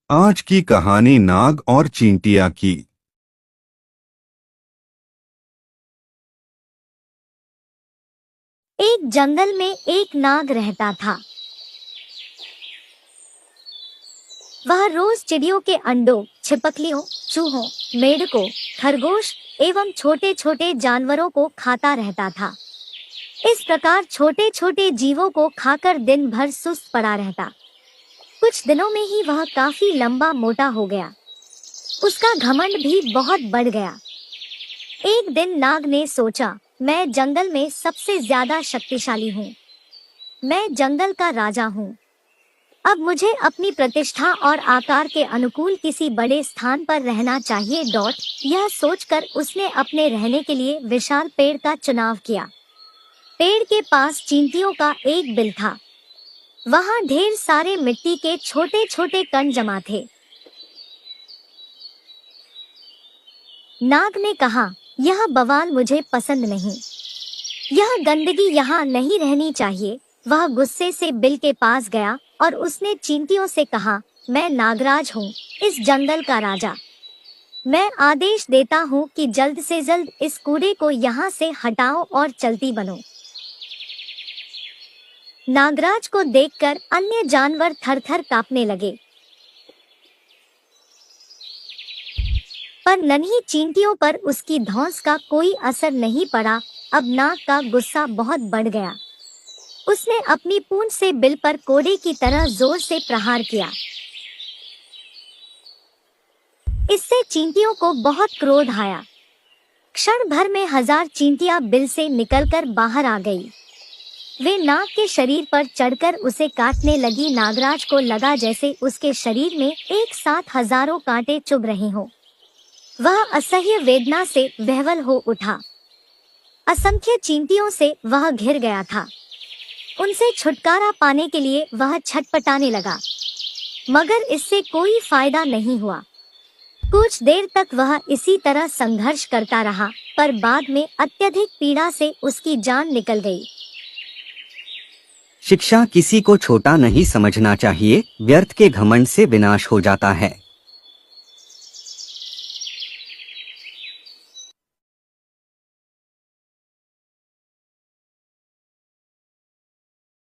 आज की कहानी नाग और चींटिया की। एक जंगल में एक नाग रहता था। वह रोज चिड़ियों के अंडों, छिपकलियों, चूहों, मेंढकों, खरगोश एवं छोटे छोटे जानवरों को खाता रहता था। इस प्रकार छोटे छोटे जीवों को खाकर दिन भर सुस्त पड़ा रहता। कुछ दिनों में ही वह काफी लंबा मोटा हो गया। उसका घमंड भी बहुत बढ़ गया। एक दिन नाग ने सोचा, मैं जंगल में सबसे ज्यादा शक्तिशाली हूँ। मैं जंगल का राजा हूँ। अब मुझे अपनी प्रतिष्ठा और आकार के अनुकूल किसी बड़े स्थान पर रहना चाहिए। यह सोचकर उसने अपने रहने के लिए विशाल पेड़ का चुनाव किया। पेड़ के पास चींटियों का एक बिल था। वहाँ ढेर सारे मिट्टी के छोटे छोटे कण जमा थे। नाग ने कहा, यह बवाल मुझे पसंद नहीं। यह गंदगी यहाँ नहीं रहनी चाहिए। वह गुस्से से बिल के पास गया और उसने चींटियों से कहा, मैं नागराज हूँ, इस जंगल का राजा। मैं आदेश देता हूँ कि जल्द से जल्द इस कूड़े को यहाँ से हटाओ और चलती बनो। नागराज को देखकर अन्य जानवर थर-थर कांपने लगे, पर नन्ही चींटियों पर उसकी धौंस का कोई असर नहीं पड़ा। अब नाग का गुस्सा बहुत बढ़ गया। उसने अपनी पूंछ से बिल पर कोड़े की तरह जोर से प्रहार किया। इससे चींटियों को बहुत क्रोध आया। क्षण भर में 1000 चींटियां बिल से निकलकर बाहर आ गई। वे नाग के शरीर पर चढ़कर उसे काटने लगी। नागराज को लगा जैसे उसके शरीर में एक साथ हजारों कांटे चुभ रहे हों। वह असह्य वेदना से विह्वल हो उठा। असंख्य चींटियों से वह घिर गया था। उनसे छुटकारा पाने के लिए वह छटपटाने लगा, मगर इससे कोई फायदा नहीं हुआ। कुछ देर तक वह इसी तरह संघर्ष करता रहा, पर बाद में अत्यधिक पीड़ा से उसकी जान निकल गई। शिक्षा किसी को छोटा नहीं समझना चाहिए। व्यर्थ के घमंड से विनाश हो जाता है।